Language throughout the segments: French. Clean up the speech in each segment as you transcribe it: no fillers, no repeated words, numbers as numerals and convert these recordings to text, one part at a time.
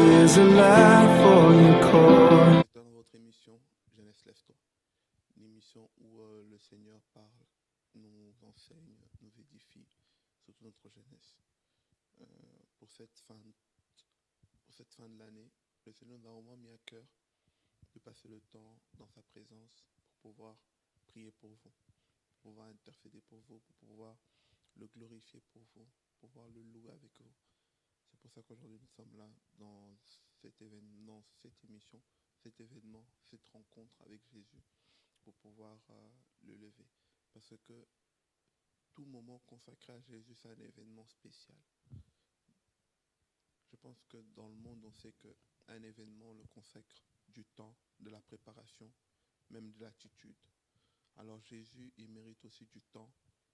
there's a light for your call. Dans votre émission Jeunesse Lève-toi, une émission où le Seigneur parle, nous enseigne, nous édifie, surtout notre jeunesse. Pour cette fin de l'année, le Seigneur nous a vraiment mis à cœur de passer le temps dans sa présence pour pouvoir prier pour vous, pour pouvoir intercéder pour vous, pour pouvoir le glorifier pour vous, pour pouvoir le louer avec vous. C'est pour ça qu'aujourd'hui nous sommes là dans cet événement, cette émission, cet événement, cette rencontre avec Jésus pour pouvoir le lever. Parce que tout moment consacré à Jésus, c'est un événement spécial. Je pense que dans le monde, on sait qu'un événement, on le consacre du temps, de la préparation, même de l'attitude. Alors Jésus, il mérite aussi du temps,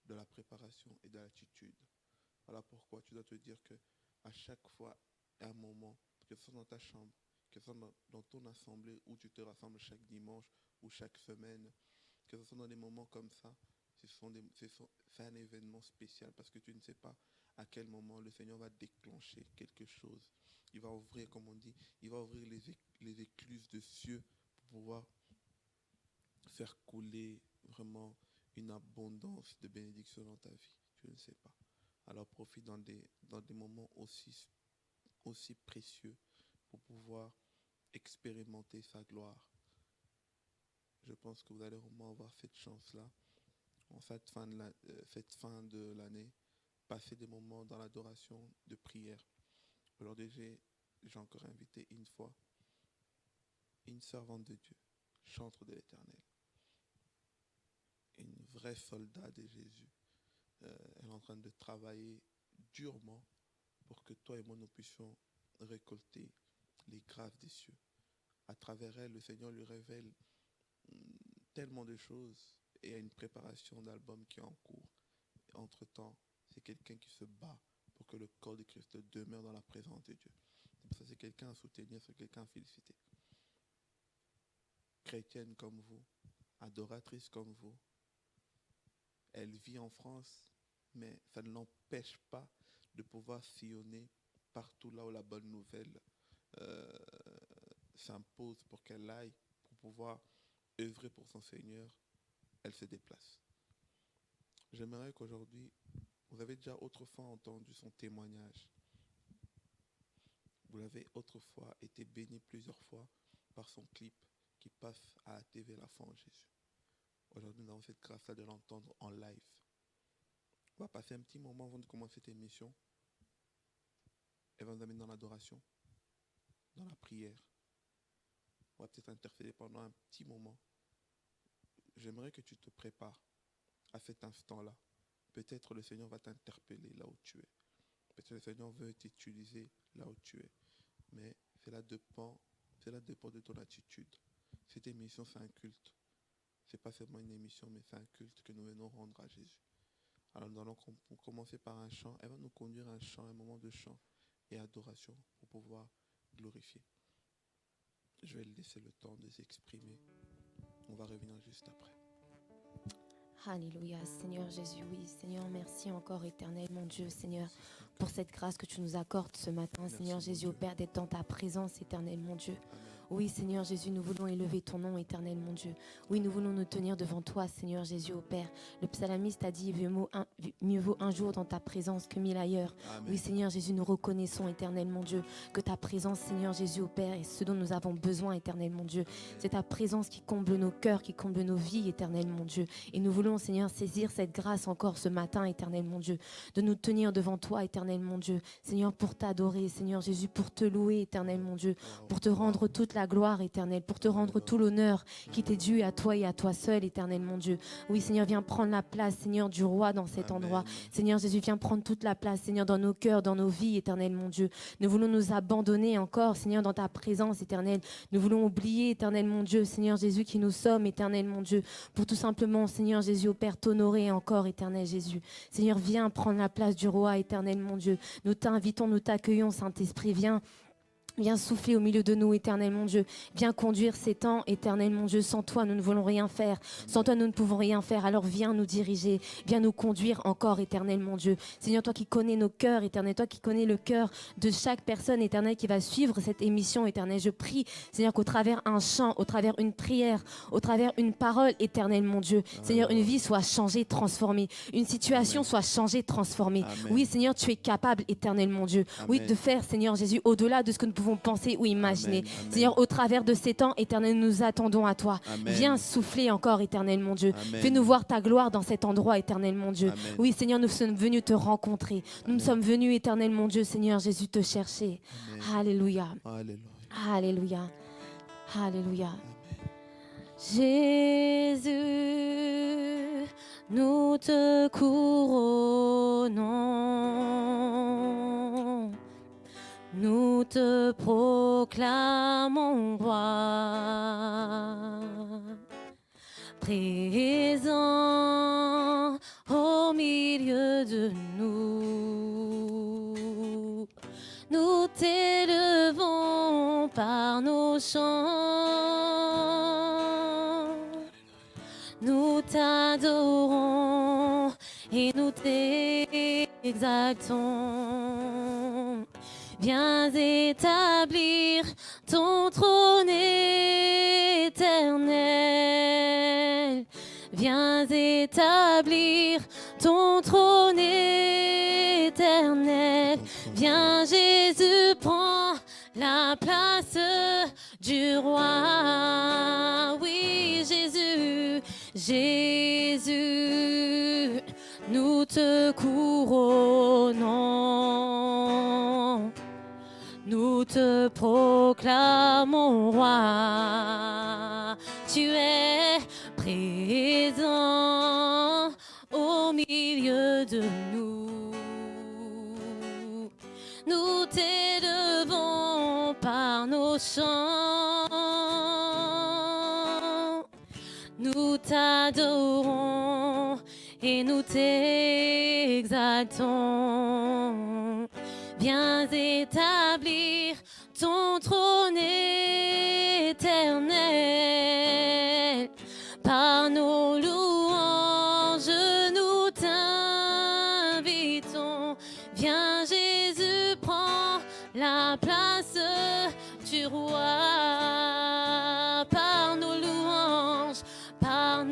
de la préparation et de l'attitude. Voilà pourquoi tu dois te dire qu'à chaque fois, un moment, que ce soit dans ta chambre, que ce soit dans ton assemblée où tu te rassembles chaque dimanche ou chaque semaine, que ce soit dans des moments comme ça, c'est un événement spécial parce que tu ne sais pas à quel moment le Seigneur va déclencher quelque chose. Il va ouvrir, comme on dit, il va ouvrir les écluses de cieux pour pouvoir faire couler vraiment une abondance de bénédictions dans ta vie. Tu ne sais pas. Alors profite dans des moments aussi précieux pour pouvoir expérimenter sa gloire. Je pense que vous allez vraiment avoir cette chance-là, en cette fin de l'année, passer des moments dans l'adoration de prière. Aujourd'hui, j'ai encore invité une fois une servante de Dieu, chantre de l'Éternel, une vraie soldat de Jésus. Elle est en train de travailler durement pour que toi et moi nous puissions récolter les grâces des cieux. À travers elle, le Seigneur lui révèle tellement de choses et il y a une préparation d'album qui est en cours. Entre-temps, c'est quelqu'un qui se bat pour que le corps de Christ demeure dans la présence de Dieu. C'est quelqu'un à soutenir, c'est quelqu'un à féliciter. Chrétienne comme vous, adoratrice comme vous, elle vit en France, mais ça ne l'empêche pas de pouvoir sillonner partout là où la bonne nouvelle s'impose pour qu'elle aille, pour pouvoir œuvrer pour son Seigneur. Elle se déplace. J'aimerais qu'aujourd'hui, vous avez déjà autrefois entendu son témoignage. Vous l'avez autrefois été béni plusieurs fois par son clip qui passe à la TV La foi en Jésus. Aujourd'hui, nous avons cette grâce-là de l'entendre en live. On va passer un petit moment avant de commencer cette émission. Elle va nous amener dans l'adoration, dans la prière. On va peut-être intercéder pendant un petit moment. J'aimerais que tu te prépares à cet instant-là. Peut-être le Seigneur va t'interpeller là où tu es. Peut-être le Seigneur veut t'utiliser là où tu es. Mais cela dépend de ton attitude. Cette émission, c'est un culte. Ce n'est pas seulement une émission, mais c'est un culte que nous venons rendre à Jésus. Alors nous allons commencer par un chant. Elle va nous conduire à un chant, un moment de chant et adoration pour pouvoir glorifier. Je vais laisser le temps de s'exprimer. On va revenir juste après. Alléluia, Seigneur Jésus, oui, Seigneur, merci encore, éternel, mon Dieu, Seigneur, pour cette grâce que tu nous accordes ce matin, merci, Seigneur Jésus, au Père, d'être dans ta présence, éternel, mon Dieu. Amen. Oui, Seigneur Jésus, nous voulons élever ton nom, éternel, mon Dieu. Oui, nous voulons nous tenir devant toi, Seigneur Jésus, au Père. Le psalmiste a dit, mieux vaut un jour dans ta présence que 1000 ailleurs. Amen. Oui, Seigneur Jésus, nous reconnaissons, éternel, mon Dieu, que ta présence, Seigneur Jésus, au Père, est ce dont nous avons besoin, éternel, mon Dieu. Amen. C'est ta présence qui comble nos cœurs, qui comble nos vies, éternel, mon Dieu. Et nous voulons, Seigneur, saisir cette grâce encore ce matin, éternel, mon Dieu, de nous tenir devant toi, éternel, mon Dieu. Seigneur, pour t'adorer, Seigneur Jésus, pour te louer, éternel, mon Dieu, pour te rendre toute la gloire, éternel, pour te rendre tout l'honneur qui t'est dû à toi et à toi seul, éternel, mon Dieu. Oui, Seigneur, viens prendre la place, Seigneur, du roi dans cet endroit. Seigneur Jésus, viens prendre toute la place, Seigneur, dans nos cœurs, dans nos vies, éternel, mon Dieu. Nous voulons nous abandonner encore, Seigneur, dans ta présence, éternel. Nous voulons oublier, éternel, mon Dieu, Seigneur Jésus, qui nous sommes, éternel, mon Dieu, pour tout simplement, Seigneur Jésus, au Père, t'honorer encore, éternel Jésus. Seigneur, viens prendre la place du roi, éternel, mon Dieu. Nous t'invitons, nous t'accueillons, Saint-Esprit, viens. Viens souffler au milieu de nous, éternel mon Dieu. Viens conduire ces temps, éternel mon Dieu. Sans toi, nous ne voulons rien faire. Sans toi, nous ne pouvons rien faire. Alors viens nous diriger. Viens nous conduire encore, éternel mon Dieu. Seigneur, toi qui connais nos cœurs, éternel. Toi qui connais le cœur de chaque personne, éternel, qui va suivre cette émission, éternel. Je prie, Seigneur, qu'au travers un chant, au travers une prière, au travers une parole, éternel mon Dieu. Seigneur, une vie soit changée, transformée. Une situation soit changée, transformée. Amen. Oui, Seigneur, tu es capable, éternel mon Dieu. Oui, Amen. de faire, Seigneur Jésus, au-delà de ce que nous pouvons penser ou imaginer. Amen, amen. Seigneur, au travers de ces temps, éternel, nous attendons à toi. Amen. Viens souffler encore, éternel mon Dieu. Amen. Fais-nous voir ta gloire dans cet endroit, éternel mon Dieu. Amen. Oui, Seigneur, nous sommes venus te rencontrer. Nous Amen. sommes venus, éternel mon Dieu, Seigneur Jésus, te chercher. Amen. Alléluia. Alléluia. Alléluia. Alléluia. Jésus, nous te couronnons. Nous te proclamons roi, présent au milieu de nous. Nous t'élevons par nos chants. Nous t'adorons et nous t'exaltons. Viens établir ton trône éternel. Viens établir ton trône éternel. Viens Jésus, prends la place du roi. Oui, Jésus, Jésus, nous te couronnons. Nous te proclamons roi. Tu es présent au milieu de nous. Nous t'élevons par nos chants. Nous t'adorons et nous t'exaltons. Viens établir ton trône éternel. Par nos louanges, nous t'invitons. Viens Jésus, prends la place du roi. Par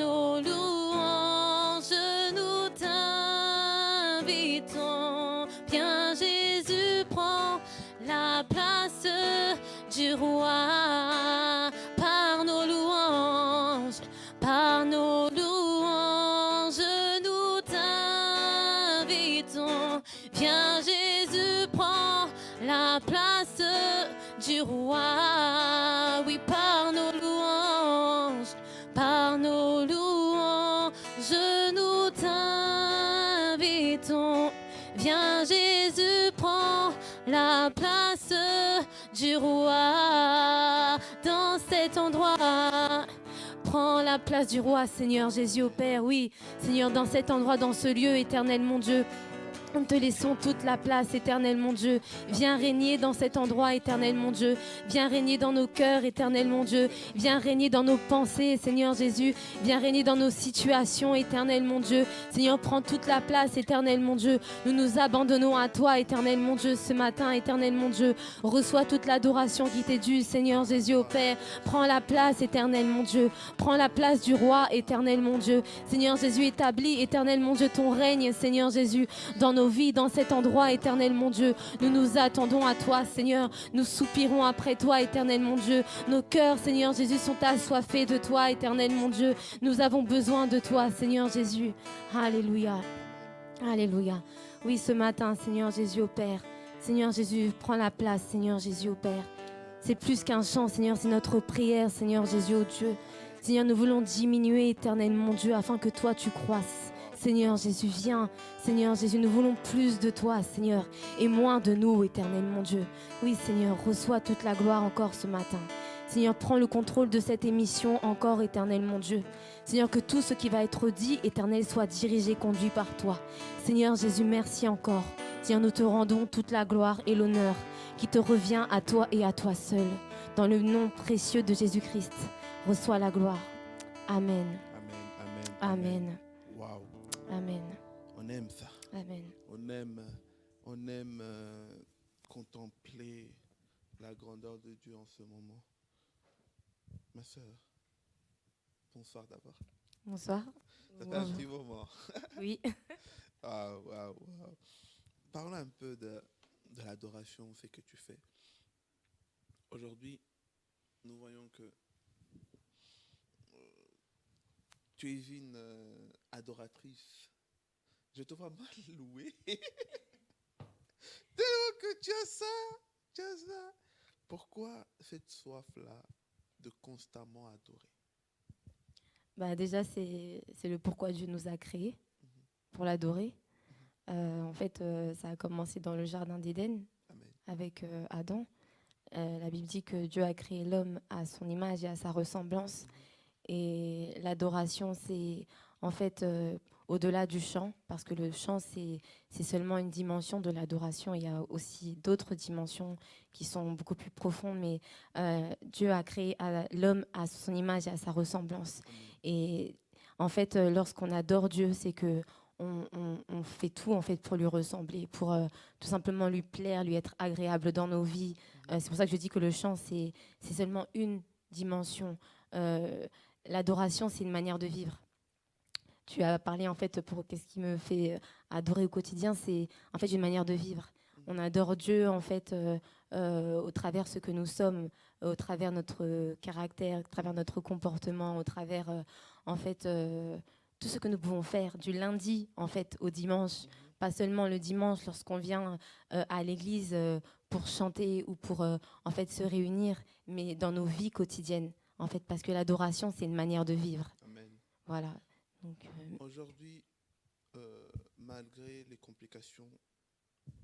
nos louanges, nous t'invitons. Viens Jésus, prends la place du roi. Par nos louanges, nous t'invitons. Viens Jésus, prends la place du roi. Oui, par nos louanges, nous t'invitons. Viens Jésus, prends la place du roi dans cet endroit. Prends la place du roi, Seigneur Jésus au Père. Oui, Seigneur, dans cet endroit, dans ce lieu éternel, mon Dieu. Nous te laissons toute la place, éternel mon Dieu. Viens régner dans cet endroit, éternel mon Dieu. Viens régner dans nos cœurs, éternel mon Dieu. Viens régner dans nos pensées, Seigneur Jésus. Viens régner dans nos situations, éternel mon Dieu. Seigneur, prends toute la place, éternel mon Dieu. Nous nous abandonnons à toi, éternel mon Dieu, ce matin, éternel mon Dieu. Reçois toute l'adoration qui t'est due, Seigneur Jésus au Père. Prends la place, éternel mon Dieu. Prends la place du roi, éternel mon Dieu. Seigneur Jésus, établis, éternel mon Dieu, ton règne, Seigneur Jésus, dans nos vies, dans cet endroit, éternel mon Dieu. Nous nous attendons à toi, Seigneur. Nous soupirons après toi, éternel mon Dieu. Nos cœurs, Seigneur Jésus, sont assoiffés de toi, éternel mon Dieu. Nous avons besoin de toi, Seigneur Jésus. Alléluia. Alléluia. Oui, ce matin, Seigneur Jésus au Père. Seigneur Jésus, prends la place, Seigneur Jésus au Père. C'est plus qu'un chant, Seigneur, c'est notre prière, Seigneur Jésus au Dieu. Seigneur, nous voulons diminuer, éternel mon Dieu, afin que toi, tu croisses. Seigneur Jésus, viens. Seigneur Jésus, nous voulons plus de toi, Seigneur, et moins de nous, éternel mon Dieu. Oui, Seigneur, reçois toute la gloire encore ce matin. Seigneur, prends le contrôle de cette émission encore, éternel mon Dieu. Seigneur, que tout ce qui va être dit, éternel, soit dirigé, conduit par toi. Seigneur Jésus, merci encore. Seigneur, nous te rendons toute la gloire et l'honneur. qui te revient à toi et à toi seul. Dans le nom précieux de Jésus-Christ, reçois la gloire. Amen. Amen, amen, Amen. Waouh, Amen. on aime ça. Amen. On aime contempler la grandeur de Dieu en ce moment. Ma sœur, bonsoir d'abord. Bonsoir. Ça fait un petit moment. Oui. Ah, waouh, waouh. Parlons un peu de l'adoration, ce que tu fais. Aujourd'hui, nous voyons que tu es une adoratrice. Je te vois mal louer. Tellement que tu as ça. Pourquoi cette soif-là de constamment adorer? Bah déjà, c'est le pourquoi Dieu nous a créés, pour l'adorer. En fait, ça a commencé dans le jardin d'Éden, Amen. avec Adam. La Bible dit que Dieu a créé l'homme à son image et à sa ressemblance. Et l'adoration, c'est en fait au-delà du chant, parce que le chant, c'est seulement une dimension de l'adoration. Il y a aussi d'autres dimensions qui sont beaucoup plus profondes, mais Dieu a créé l'homme à son image et à sa ressemblance. Amen. Et en fait, lorsqu'on adore Dieu, c'est que on fait tout en fait pour lui ressembler, pour tout simplement lui plaire, lui être agréable dans nos vies. C'est pour ça que je dis que le chant, c'est seulement une dimension. L'adoration, c'est une manière de vivre. Tu as parlé en fait pour qu'est-ce qui me fait adorer au quotidien, c'est en fait une manière de vivre. On adore Dieu en fait au travers ce que nous sommes, au travers notre caractère, au travers notre comportement, au travers en fait tout ce que nous pouvons faire du lundi en fait au dimanche, pas seulement le dimanche lorsqu'on vient à l'église pour chanter ou pour en fait se réunir, mais dans nos vies quotidiennes en fait, parce que l'adoration c'est une manière de vivre. Amen. Voilà. Donc, Aujourd'hui, malgré les complications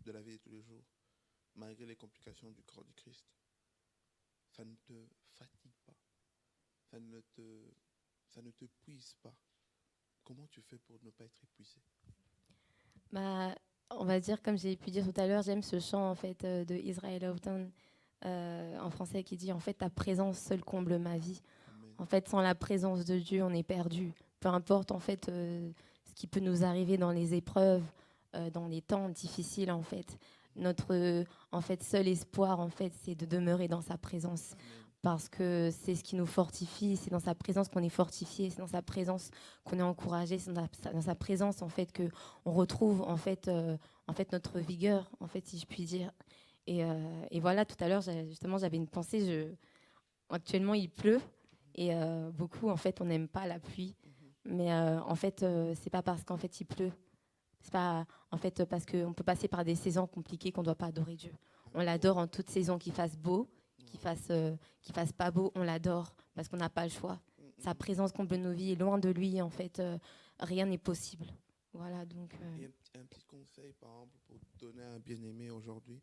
de la vie de tous les jours, malgré les complications du corps du Christ, ça ne te fatigue pas, ça ne te puise pas. Comment tu fais pour ne pas être épuisé? bah, on va dire, comme j'ai pu dire tout à l'heure, j'aime ce chant en fait de Israel Houghton en français qui dit en fait ta présence seule comble ma vie. Amen. En fait, sans la présence de Dieu, on est perdu. Peu importe en fait ce qui peut nous arriver dans les épreuves, dans les temps difficiles en fait. Notre en fait seul espoir en fait, c'est de demeurer dans sa présence. Amen. Parce que c'est ce qui nous fortifie, c'est dans sa présence qu'on est fortifié, c'est dans sa présence qu'on est encouragé, c'est dans sa présence en fait que on retrouve en fait notre vigueur en fait si je puis dire. Et voilà, tout à l'heure justement j'avais une pensée. Actuellement il pleut et beaucoup en fait on n'aime pas la pluie, mais en fait c'est pas parce qu'en fait il pleut, c'est pas en fait parce qu'on peut passer par des saisons compliquées qu'on doit pas adorer Dieu. On l'adore en toute saison, qu'il fasse beau, qu'il fasse pas beau, on l'adore parce qu'on n'a pas le choix. Sa présence comble nos vies et loin de lui, en fait, rien n'est possible. Voilà, donc. Et un petit conseil, par exemple, pour donner à un bien-aimé aujourd'hui,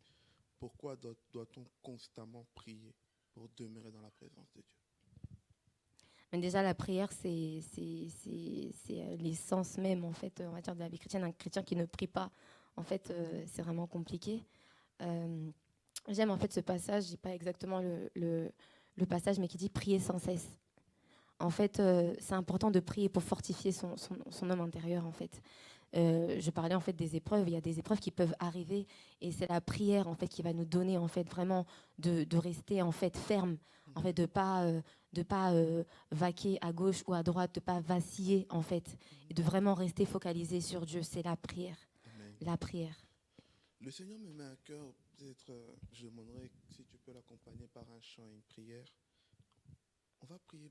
pourquoi doit-on constamment prier pour demeurer dans la présence de Dieu? Mais déjà, la prière, c'est l'essence même, en fait, on va dire, de la vie chrétienne. Un chrétien qui ne prie pas, en fait, c'est vraiment compliqué. J'aime, en fait, ce passage, je n'ai pas exactement le passage, mais qui dit « prier sans cesse ». En fait, c'est important de prier pour fortifier son homme intérieur, en fait. Je parlais en fait des épreuves. Il y a des épreuves qui peuvent arriver et c'est la prière en fait qui va nous donner en fait vraiment de rester en fait ferme, en fait de pas vaquer à gauche ou à droite, de pas vaciller en fait et de vraiment rester focalisé sur Dieu. C'est la prière, Amen. la prière. Le Seigneur me met à cœur, peut-être, je demanderai si tu peux l'accompagner par un chant et une prière. On va prier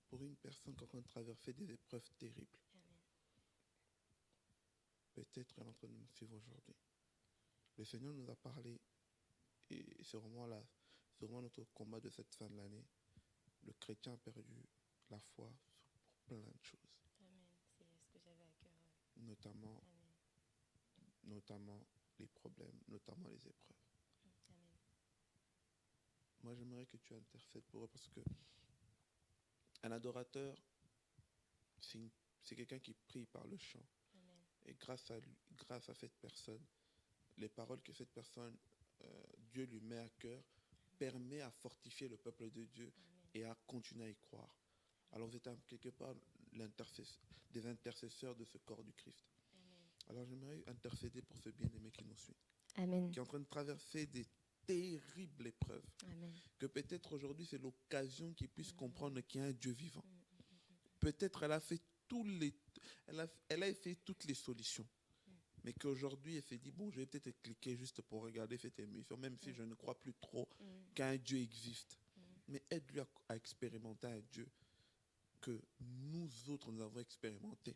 pour une personne qui est en train de traverser des épreuves terribles. Peut-être elle est en train de nous suivre aujourd'hui. Le Seigneur nous a parlé, et c'est vraiment notre combat de cette fin de l'année. Le chrétien a perdu la foi pour plein de choses. Amen. C'est ce que j'avais à cœur. Notamment les problèmes, notamment les épreuves. Amen. Moi, j'aimerais que tu intercèdes pour eux parce que un adorateur, c'est quelqu'un qui prie par le chant. Amen. Et grâce à cette personne, les paroles que cette personne Dieu lui met à cœur permet à fortifier le peuple de Dieu et à continuer à y croire. Alors vous êtes quelque part des intercesseurs de ce corps du Christ. Alors j'aimerais intercéder pour ce bien-aimé qui nous suit, Amen. qui est en train de traverser des terribles épreuves. Amen. Que peut-être aujourd'hui c'est l'occasion qu'il puisse comprendre qu'il y a un Dieu vivant. Peut-être elle a fait elle a fait toutes les solutions. Mais qu'aujourd'hui, elle s'est dit, bon, je vais peut-être cliquer juste pour regarder cette émission, même si je ne crois plus trop qu'un Dieu existe. Mais aide-lui à expérimenter un Dieu que nous autres, nous avons expérimenté.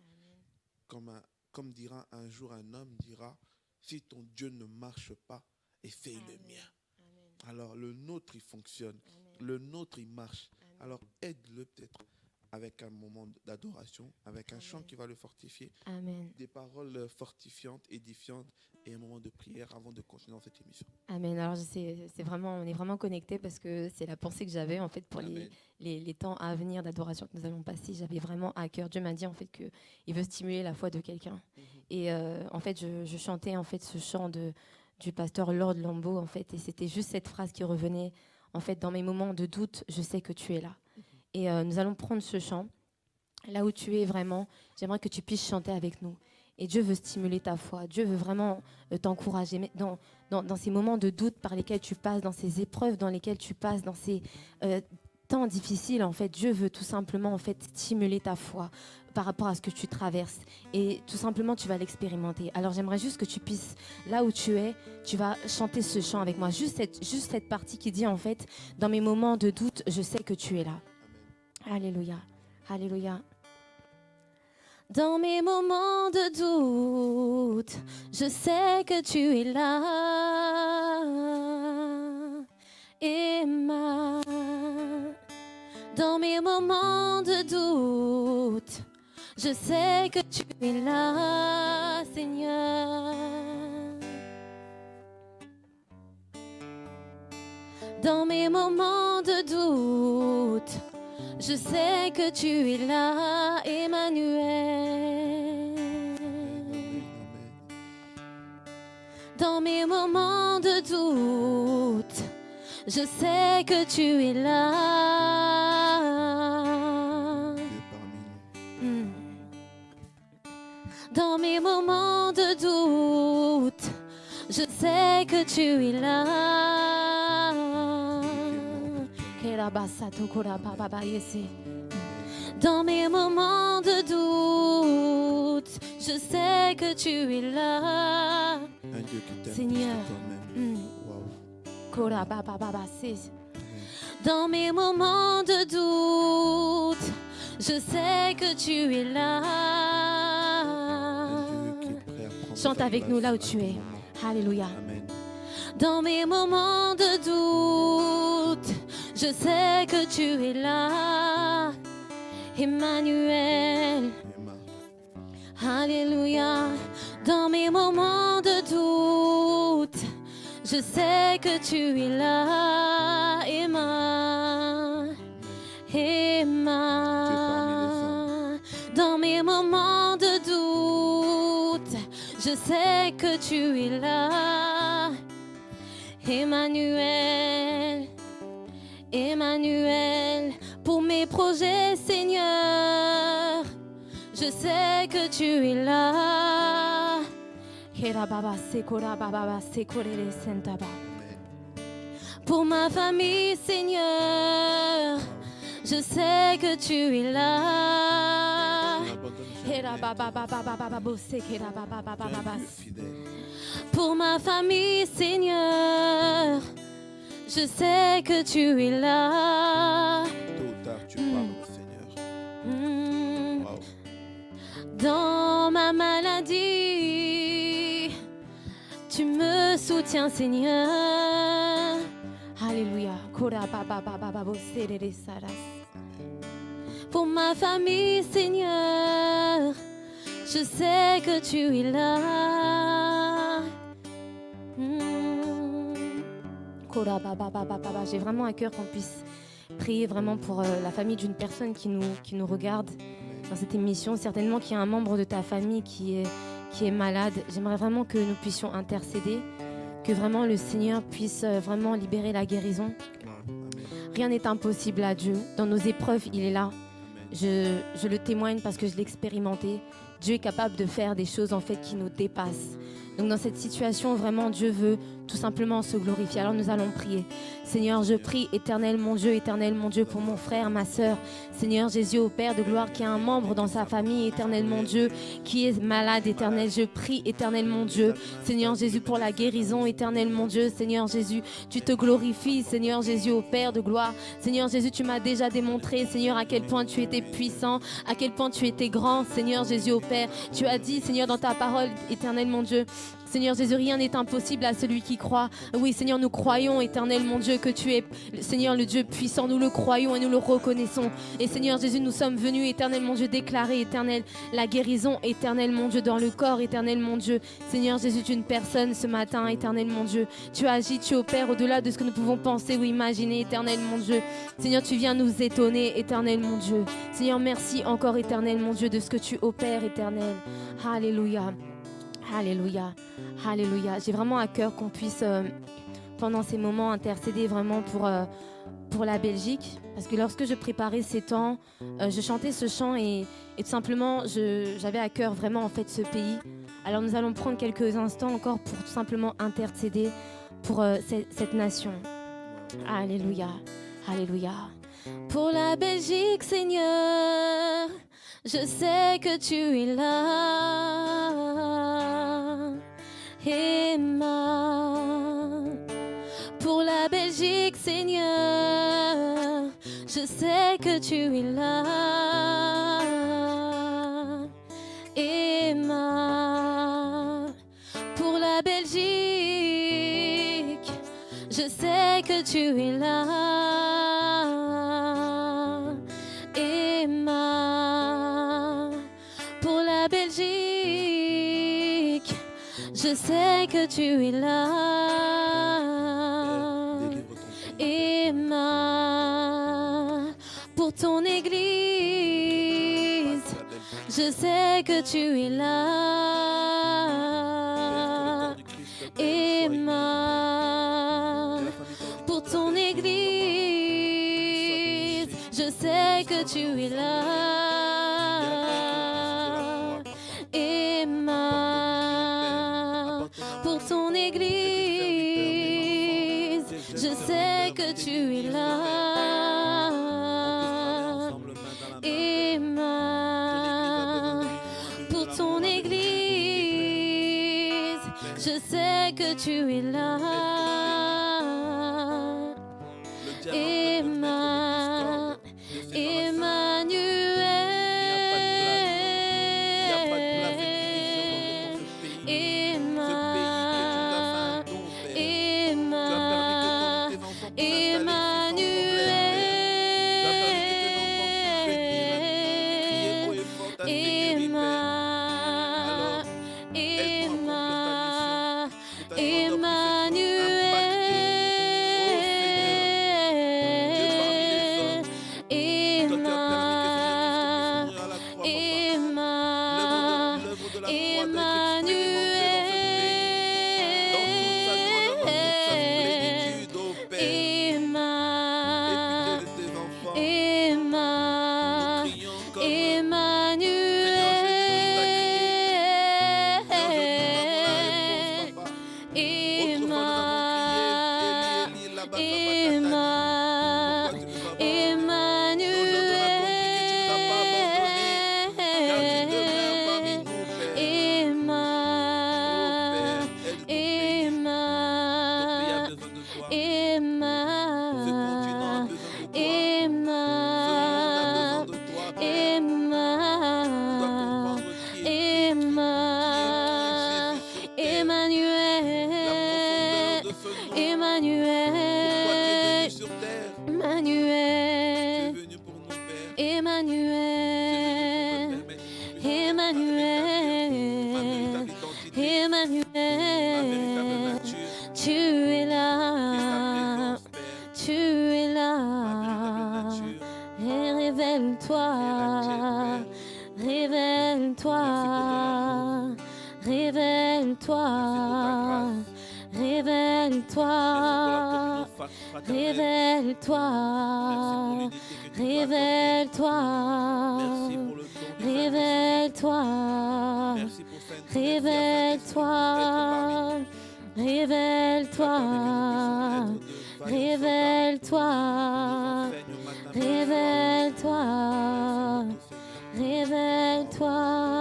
Comme dira un jour un homme, dira, si ton Dieu ne marche pas, essaye le mien. Amen. Alors le nôtre, il fonctionne. Amen. Le nôtre, il marche. Amen. Alors aide-le peut-être avec un moment d'adoration, avec un chant qui va le fortifier, Amen. des paroles fortifiantes, édifiantes et un moment de prière avant de continuer dans cette émission. Amen. Alors on est vraiment connectés parce que c'est la pensée que j'avais en fait pour les temps à venir d'adoration que nous allons passer. J'avais vraiment à cœur. Dieu m'a dit en fait qu'il veut stimuler la foi de quelqu'un. Et en fait je chantais en fait ce chant du pasteur Lord Lambeau en fait, et c'était juste cette phrase qui revenait en fait dans mes moments de doute. Je sais que tu es là. Et nous allons prendre ce chant. Là où tu es vraiment, j'aimerais que tu puisses chanter avec nous. Et Dieu veut stimuler ta foi. Dieu veut vraiment t'encourager. Mais dans ces moments de doute par lesquels tu passes, dans ces épreuves dans lesquelles tu passes, dans ces temps difficiles, en fait, Dieu veut tout simplement en fait, stimuler ta foi par rapport à ce que tu traverses. Et tout simplement, tu vas l'expérimenter. Alors, j'aimerais juste que tu puisses, là où tu es, tu vas chanter ce chant avec moi. Juste cette partie qui dit, en fait, dans mes moments de doute, je sais que tu es là. Alléluia, alléluia. Dans mes moments de doute, je sais que tu es là. Emma. Dans mes moments de doute, je sais que tu es là, Seigneur. Dans mes moments de doute, je sais que tu es là, Emmanuel. Dans mes moments de doute, je sais que tu es là. Dans mes moments de doute, je sais que tu es là. Dans mes moments de doute, je sais que tu es là. Seigneur. Dans mes moments de doute, je sais que tu es là. Chante avec nous là où tu es. Alléluia. Dans mes moments de doute, je sais que tu es là. Emmanuel. Alléluia. Dans mes moments de doute, je sais que tu es là. Emma. Emma. Dans mes moments de doute, je sais que tu es là. Emmanuel. Emmanuel. Pour mes projets, Seigneur, je sais que tu es là. Pour ma famille, Seigneur, je sais que tu es là. Pour ma famille, Seigneur, je sais que tu es là. Tôt ou tard, tu parles, Seigneur. Wow. Dans ma maladie, tu me soutiens, Seigneur. Alléluia. Pour ma famille, Seigneur, je sais que tu es là. J'ai vraiment à cœur qu'on puisse prier vraiment pour la famille d'une personne qui nous regarde dans cette émission. Certainement qu'il y a un membre de ta famille qui est malade. J'aimerais vraiment que nous puissions intercéder que vraiment le Seigneur puisse vraiment libérer la guérison. Amen. Rien n'est impossible à Dieu. Dans nos épreuves, il est là. Amen. Je le témoigne parce que je l'ai expérimenté. Dieu est capable de faire des choses en fait qui nous dépassent. Donc dans cette situation, vraiment, Dieu veut tout simplement se glorifier. Alors nous allons prier. Seigneur, je prie, éternel mon Dieu, pour mon frère, ma sœur. Seigneur Jésus, au Père de gloire, qui a un membre dans sa famille, éternel mon Dieu, qui est malade, éternel. Je prie, éternel mon Dieu. Seigneur Jésus, pour la guérison, éternel mon Dieu. Seigneur Jésus, tu te glorifies, Seigneur Jésus, au Père de gloire. Seigneur Jésus, tu m'as déjà démontré, Seigneur, à quel point tu étais puissant, à quel point tu étais grand, Seigneur Jésus, au Père. Tu as dit, Seigneur, dans ta parole, éternel mon Dieu, Seigneur Jésus, rien n'est impossible à celui qui croit. Oui, Seigneur, nous croyons, éternel mon Dieu, que tu es, Seigneur, le Dieu puissant. Nous le croyons et nous le reconnaissons. Et Seigneur Jésus, nous sommes venus, éternel mon Dieu, déclarer, éternel, la guérison, éternel mon Dieu, dans le corps, éternel mon Dieu. Seigneur Jésus, tu es une personne ce matin, éternel mon Dieu. Tu agis, tu opères au-delà de ce que nous pouvons penser ou imaginer, éternel mon Dieu. Seigneur, tu viens nous étonner, éternel mon Dieu. Seigneur, merci encore, éternel mon Dieu, de ce que tu opères, éternel. Alléluia. Alléluia, alléluia. J'ai vraiment à cœur qu'on puisse, pendant ces moments, intercéder vraiment pour la Belgique. Parce que lorsque je préparais ces temps, je chantais ce chant et tout simplement, j'avais à cœur vraiment en fait ce pays. Alors nous allons prendre quelques instants encore pour tout simplement intercéder pour cette nation. Alléluia, alléluia. Pour la Belgique, Seigneur, je sais que tu es là, Emma. Pour la Belgique, Seigneur, je sais que tu es là, Emma. Pour la Belgique, je sais que tu es là, Emma. Pour la Belgique, je sais que tu es là, Emma. Pour ton église, je sais que tu es là, Emma. Pour ton église, je sais que tu es là, Emma. Pour ton église, je sais que tu es là, Emma. Pour ton église, je sais que tu es là, Emma. Emmanuel. Révèle-toi, révèle-toi, révèle-toi, révèle-toi, révèle-toi, révèle-toi, révèle-toi, révèle-toi, révèle-toi, révèle-toi.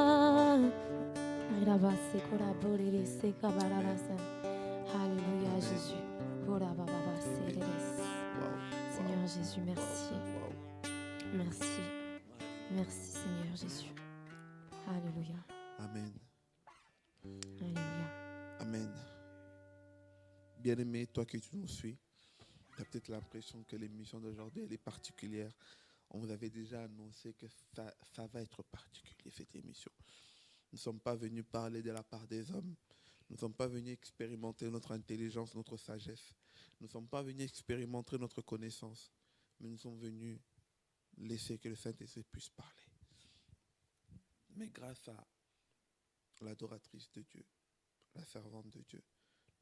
Alléluia Jésus. Seigneur Jésus, merci. Merci. Merci Seigneur Jésus. Alléluia. Amen. Alléluia. Amen. Bien-aimé, toi qui tu nous suis, tu as peut-être l'impression que l'émission d'aujourd'hui elle est particulière. On vous avait déjà annoncé que ça va être particulier, cette émission. Nous ne sommes pas venus parler de la part des hommes. Nous ne sommes pas venus expérimenter notre intelligence, notre sagesse. Nous ne sommes pas venus expérimenter notre connaissance. Mais nous sommes venus laisser que le Saint-Esprit puisse parler. Mais grâce à l'adoratrice de Dieu, la servante de Dieu,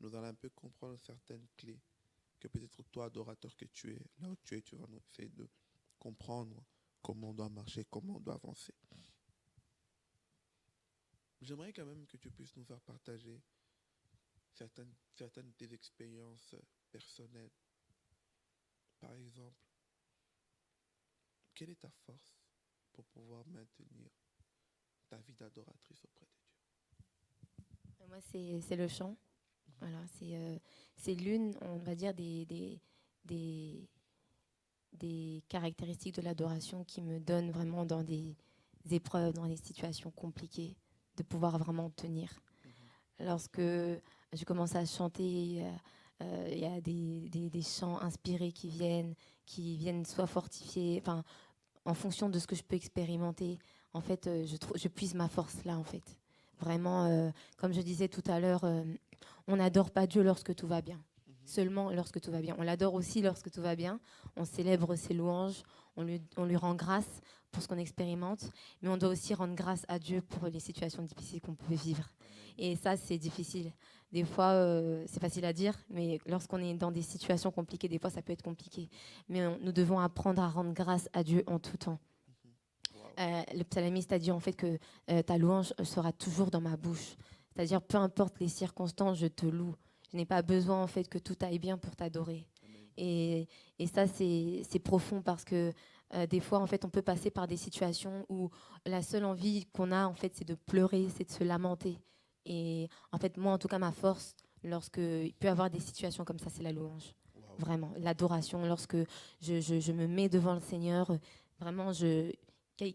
nous allons un peu comprendre certaines clés que peut-être toi, adorateur que tu es, là où tu es, tu vas nous essayer de comprendre comment on doit marcher, comment on doit avancer. J'aimerais quand même que tu puisses nous faire partager certaines de tes expériences personnelles. Par exemple, quelle est ta force pour pouvoir maintenir ta vie d'adoratrice auprès de Dieu? Moi, c'est le chant. Voilà, c'est l'une, on va dire, des caractéristiques de l'adoration qui me donnent vraiment dans des épreuves, dans des situations compliquées, de pouvoir vraiment tenir. Lorsque je commence à chanter, il y a des chants inspirés qui viennent soit fortifier, enfin, en fonction de ce que je peux expérimenter. En fait, je puise ma force là, en fait. Vraiment, comme je disais tout à l'heure, on n'adore pas Dieu lorsque tout va bien. Seulement lorsque tout va bien. On l'adore aussi lorsque tout va bien. On célèbre ses louanges, on lui rend grâce pour ce qu'on expérimente, mais on doit aussi rendre grâce à Dieu pour les situations difficiles qu'on peut vivre. Et ça, c'est difficile. Des fois, c'est facile à dire, mais lorsqu'on est dans des situations compliquées, des fois, ça peut être compliqué. Mais nous devons apprendre à rendre grâce à Dieu en tout temps. Le psalmiste a dit en fait que ta louange sera toujours dans ma bouche. C'est-à-dire, peu importe les circonstances, je te loue. Je n'ai pas besoin en fait que tout aille bien pour t'adorer. Et ça, c'est profond parce que des fois, en fait, on peut passer par des situations où la seule envie qu'on a, en fait, c'est de pleurer, c'est de se lamenter. Et en fait, moi, en tout cas, ma force, lorsqu'il peut y avoir des situations comme ça, c'est la louange. Vraiment, l'adoration. Lorsque je me mets devant le Seigneur, vraiment, il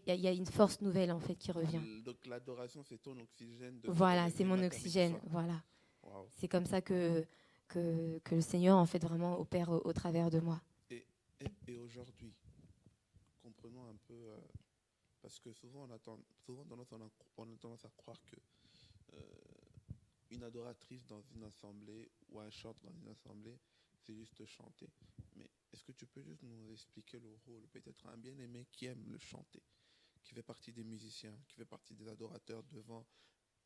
y a une force nouvelle, en fait, qui revient. Donc, l'adoration, c'est ton oxygène. Voilà, c'est mon oxygène. Voilà. Wow. C'est comme ça que le Seigneur, en fait, vraiment opère au travers de moi. Et aujourd'hui, comprenons un peu, parce que souvent on a tendance à croire que une adoratrice dans une assemblée ou un chanteur dans une assemblée, c'est juste chanter. Mais est-ce que tu peux juste nous expliquer le rôle, peut-être un bien-aimé qui aime le chanter, qui fait partie des musiciens, qui fait partie des adorateurs devant,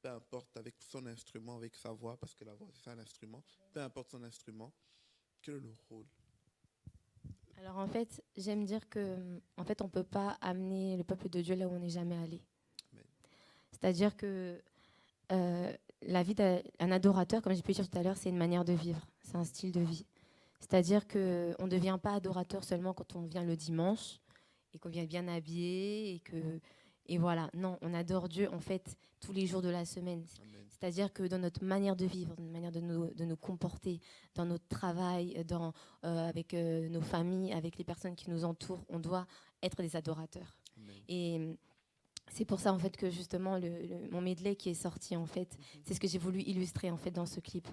peu importe avec son instrument, avec sa voix, parce que la voix c'est un instrument, peu importe son instrument, quel est le rôle? Alors en fait, j'aime dire que en fait, on ne peut pas amener le peuple de Dieu là où on n'est jamais allé. Amen. C'est-à-dire que la vie d'un adorateur, comme j'ai pu dire tout à l'heure, c'est une manière de vivre, c'est un style de vie. C'est-à-dire qu'on ne devient pas adorateur seulement quand on vient le dimanche et qu'on vient bien habillé et voilà. Non, on adore Dieu en fait tous les jours de la semaine. Amen. C'est-à-dire que dans notre manière de vivre, dans notre manière de nous comporter, dans notre travail, avec nos familles, avec les personnes qui nous entourent, on doit être des adorateurs. Amen. Et c'est pour ça en fait que justement mon medley qui est sorti en fait, c'est ce que j'ai voulu illustrer en fait dans ce clip,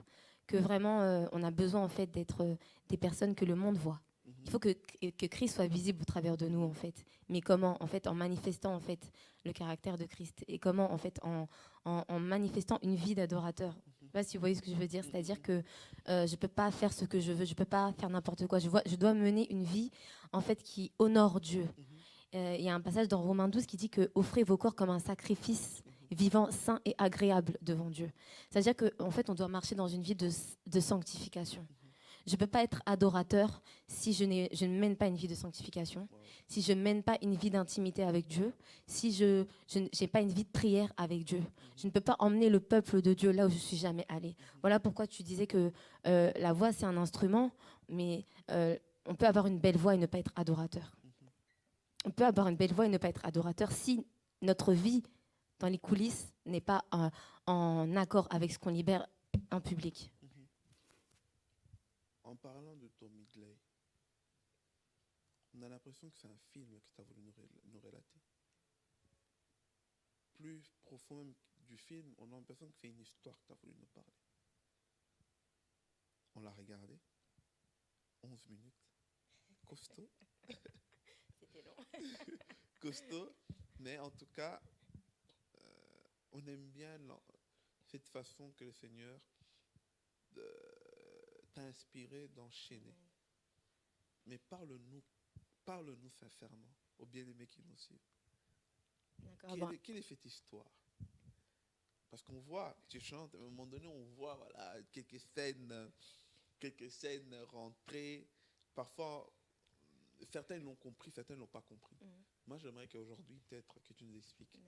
que vraiment on a besoin en fait d'être des personnes que le monde voit. Il faut que Christ soit visible au travers de nous en fait. Mais comment? En fait, en manifestant en fait le caractère de Christ. Et comment? En fait, en manifestant une vie d'adorateur. Je ne sais pas si vous voyez ce que je veux dire. C'est-à-dire que je ne peux pas faire ce que je veux. Je ne peux pas faire n'importe quoi. Je dois mener une vie en fait qui honore Dieu. Il y a un passage dans Romains 12 qui dit que offrez vos corps comme un sacrifice vivant, saint et agréable devant Dieu. C'est-à-dire qu'en fait, on doit marcher dans une vie de sanctification. Je ne peux pas être adorateur si je ne mène pas une vie de sanctification, si je ne mène pas une vie d'intimité avec Dieu, si je n'ai pas une vie de prière avec Dieu. Je ne peux pas emmener le peuple de Dieu là où je ne suis jamais allée. Voilà pourquoi tu disais que la voix, c'est un instrument, mais on peut avoir une belle voix et ne pas être adorateur. On peut avoir une belle voix et ne pas être adorateur si notre vie dans les coulisses n'est pas en accord avec ce qu'on libère en public. En parlant de ton Midley, on a l'impression que c'est un film que tu as voulu nous relater. Plus profond même du film, on a l'impression que c'est une histoire que tu as voulu nous parler. On l'a regardé, 11 minutes, costaud. C'était long. Costaud, mais en tout cas, on aime bien cette façon que le Seigneur t'a inspiré d'enchaîner. Mais parle-nous sincèrement aux bien-aimés qui nous suivent. Quelle est cette histoire? Parce qu'on voit, tu chantes, à un moment donné, on voit voilà, quelques scènes rentrées. Parfois, certains l'ont compris, certains ne l'ont pas compris. Moi, j'aimerais qu'aujourd'hui, peut-être que tu nous expliques.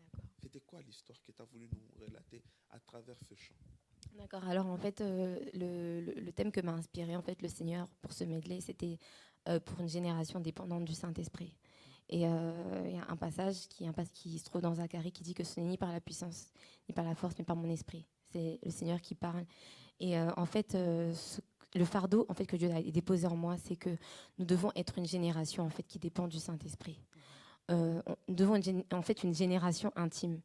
C'était quoi l'histoire que tu as voulu nous relater à travers ce chant? D'accord. Alors, en fait, le thème que m'a inspiré en fait, le Seigneur pour ce medley, c'était pour une génération dépendante du Saint-Esprit. Et il y a un passage qui se trouve dans Zacharie qui dit que ce n'est ni par la puissance, ni par la force, mais par mon esprit. C'est le Seigneur qui parle. Et en fait, le fardeau en fait, que Dieu a déposé en moi, c'est que nous devons être une génération en fait, qui dépend du Saint-Esprit. Nous devons en fait une génération intime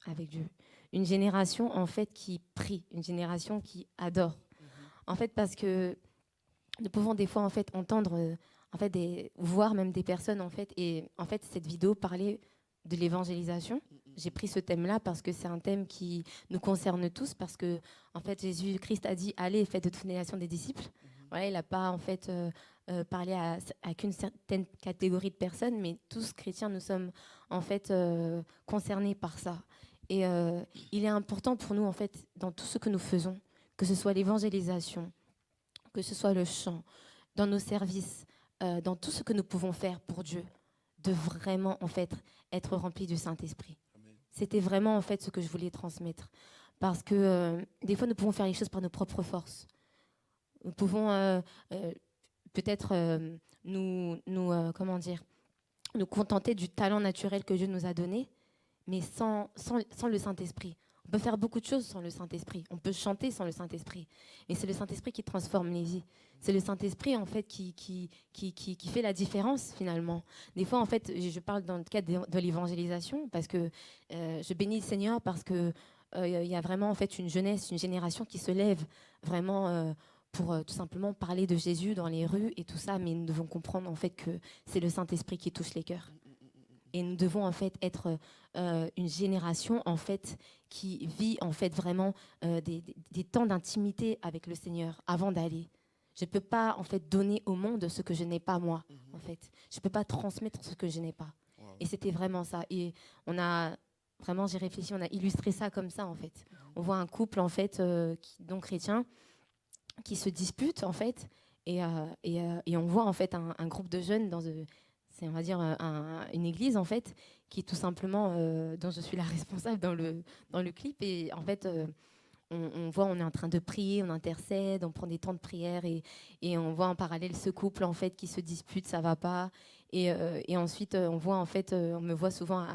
avec Dieu. Une génération en fait qui prie, une génération qui adore. En fait, parce que nous pouvons des fois en fait entendre, en fait, voir même des personnes en fait, et en fait cette vidéo parlait de l'évangélisation. J'ai pris ce thème-là parce que c'est un thème qui nous concerne tous, parce que en fait Jésus-Christ a dit allez, faites de toutes les nations des disciples. Voilà, il n'a pas en fait parlé à qu'une certaine catégorie de personnes, mais tous chrétiens nous sommes en fait concernés par ça. Et il est important pour nous, en fait, dans tout ce que nous faisons, que ce soit l'évangélisation, que ce soit le chant, dans nos services, dans tout ce que nous pouvons faire pour Dieu, de vraiment, en fait, être remplis du Saint-Esprit. C'était vraiment, en fait, ce que je voulais transmettre. Parce que des fois, nous pouvons faire les choses par nos propres forces. Nous pouvons peut-être nous contenter du talent naturel que Dieu nous a donné, mais sans le Saint-Esprit. On peut faire beaucoup de choses sans le Saint-Esprit. On peut chanter sans le Saint-Esprit. Mais c'est le Saint-Esprit qui transforme les vies. C'est le Saint-Esprit, en fait, qui fait la différence, finalement. Des fois, en fait, je parle dans le cadre de l'évangélisation, parce que je bénis le Seigneur, parce qu'il y a vraiment, en fait, une jeunesse, une génération qui se lève vraiment pour tout simplement parler de Jésus dans les rues et tout ça. Mais nous devons comprendre, en fait, que c'est le Saint-Esprit qui touche les cœurs. Et nous devons en fait être une génération en fait qui vit en fait vraiment des temps d'intimité avec le Seigneur avant d'aller. Je ne peux pas en fait donner au monde ce que je n'ai pas moi. En fait, je ne peux pas transmettre ce que je n'ai pas. Et c'était vraiment ça. Et on a vraiment, j'ai réfléchi, on a illustré ça comme ça en fait. On voit un couple en fait donc chrétien qui se dispute en fait et on voit en fait un groupe de jeunes dans c'est, on va dire, une église, en fait, qui est tout simplement, dont je suis la responsable dans le clip. Et en fait, on voit, on est en train de prier, on intercède, on prend des temps de prière et on voit en parallèle ce couple, en fait, qui se dispute, ça va pas. Et ensuite, on voit, en fait, on me voit souvent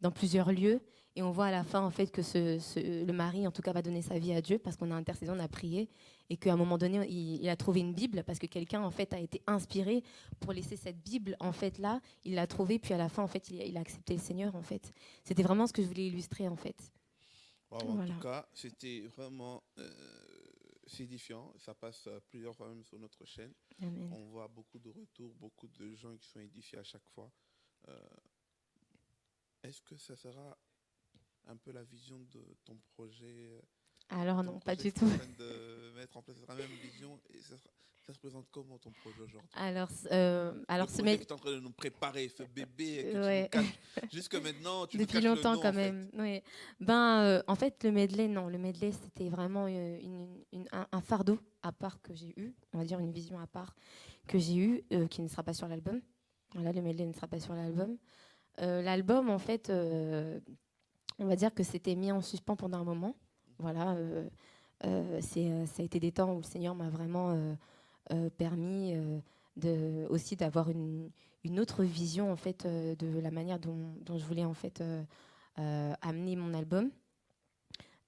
dans plusieurs lieux. Et on voit à la fin, en fait, que le mari, en tout cas, va donner sa vie à Dieu parce qu'on a intercédé, on a prié. Et qu'à un moment donné, il a trouvé une Bible parce que quelqu'un, en fait, a été inspiré pour laisser cette Bible, en fait, là. Il l'a trouvée, puis à la fin, en fait, il a accepté le Seigneur, en fait. C'était vraiment ce que je voulais illustrer, en fait. Wow, en tout cas, c'était vraiment édifiant. Ça passe plusieurs fois même sur notre chaîne. Amen. On voit beaucoup de retours, beaucoup de gens qui sont édifiés à chaque fois. Est-ce que ça sera un peu la vision de ton projet Alors Ton non, pas projet du que tu es tout. en train de mettre en place, c'est la même vision. Et ça se présente comment ton projet aujourd'hui? Alors Le projet que tu es en train de nous préparer, ce bébé que tu nous ouais. caches. Jusque maintenant, tu nous Depuis caches le longtemps nom quand en fait. même. Ouais. En fait, le medley, non, le medley, c'était vraiment un fardeau à part que j'ai eu, on va dire une vision à part que j'ai eue, qui ne sera pas sur l'album. Voilà, le medley ne sera pas sur l'album. L'album, en fait, on va dire que c'était mis en suspens pendant un moment. Voilà, ça a été des temps où le Seigneur m'a vraiment permis aussi d'avoir une autre vision en fait de la manière dont je voulais en fait amener mon album.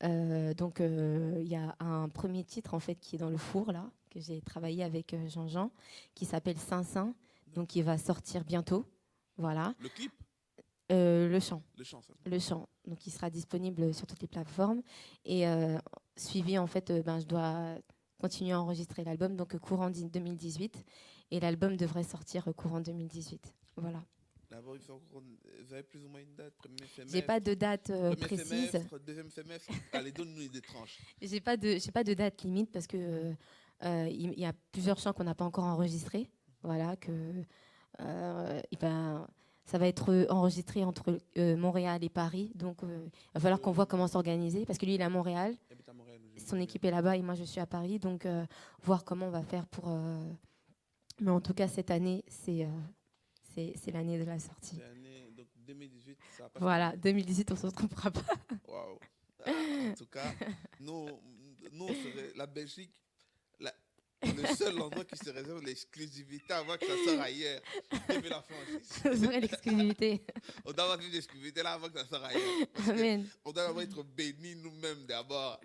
Il y a un premier titre en fait qui est dans le four là que j'ai travaillé avec Jean-Jean qui s'appelle Saint-Saint, donc il va sortir bientôt. Voilà. Le clip, Le chant. le chant, ça. Le chant. Donc il sera disponible sur toutes les plateformes et suivi en fait, je dois continuer à enregistrer l'album donc courant 2018 et l'album devrait sortir courant 2018. Voilà. D'abord, vous avez plus ou moins une date, premier J'ai semestre, pas de date premier précise. semestre, deuxième semestre. Allez, donne-nous des tranches. J'ai pas de date limite parce que il y a plusieurs chants qu'on n'a pas encore enregistrés. Voilà ça va être enregistré entre Montréal et Paris. Donc il va falloir qu'on voit comment s'organiser parce que lui il est à Montréal, Il habite à Montréal, son équipe est là-bas et moi je suis à Paris. Donc voir comment on va faire pour. Mais en tout cas cette année c'est l'année de la sortie. Donc 2018, ça va pas. Voilà, 2018 on se trompera pas. Waouh. En tout cas, nous on serait la Belgique, le seul endroit qui se réserve l'exclusivité avant que ça sorte ailleurs. Vive la France. Ce serait l'exclusivité. On doit avoir une exclusivité là avant que ça sorte ailleurs. Amen. On doit être bénis nous-mêmes d'abord.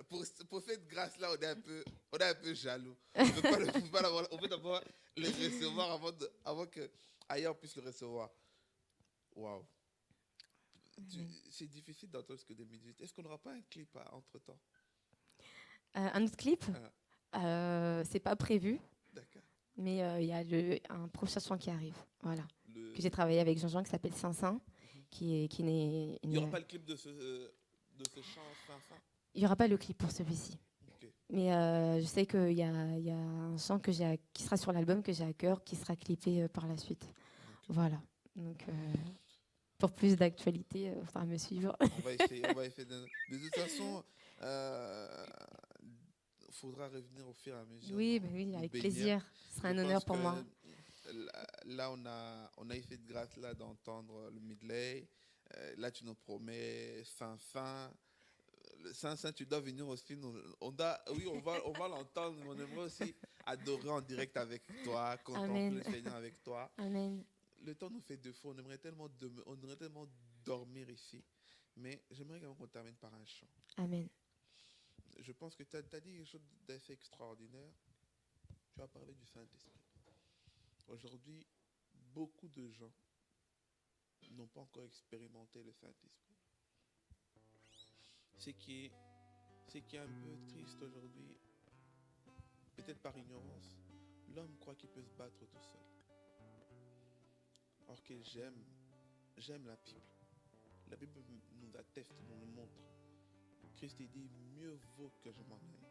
Pour cette grâce-là, on est un peu jaloux. On veut d'abord le recevoir avant que ailleurs puisse le recevoir. Waouh. C'est difficile d'entendre ce que 2018. Est-ce qu'on n'aura pas un clip entre-temps? Un autre clip c'est pas prévu. D'accord. Mais il y a un prochain chant qui arrive. Voilà. Que j'ai travaillé avec Jean-Jean qui s'appelle Saint-Saint. Il n'y aura pas le clip de ce chant Saint-Saint? Il n'y aura pas le clip pour celui-ci. Okay. Mais je sais qu'il y a un chant qui sera sur l'album que j'ai à cœur, qui sera clippé par la suite. Okay. Voilà. Donc, pour plus d'actualité, il faudra me suivre. On va essayer. De toute façon, il faudra revenir au fur et à mesure. Oui, avec plaisir. Ce sera un honneur pour moi. Là, on a eu cette grâce-là d'entendre le medley. Là, tu nous promets fin. Le Saint-Saint, tu dois venir aussi. On va l'entendre. On aimerait aussi adorer en direct avec toi, contempler le Seigneur avec toi. Amen. Le temps nous fait défaut. On aimerait tellement dormir ici. Mais j'aimerais également qu'on termine par un chant. Amen. Je pense que tu as dit quelque chose d'assez extraordinaire. Tu as parlé du Saint-Esprit. Aujourd'hui, beaucoup de gens n'ont pas encore expérimenté le Saint-Esprit. Ce qui est un peu triste aujourd'hui, peut-être par ignorance, l'homme croit qu'il peut se battre tout seul. Or que j'aime la Bible. La Bible nous atteste, nous montre. Christ dit, mieux vaut que je m'en aille.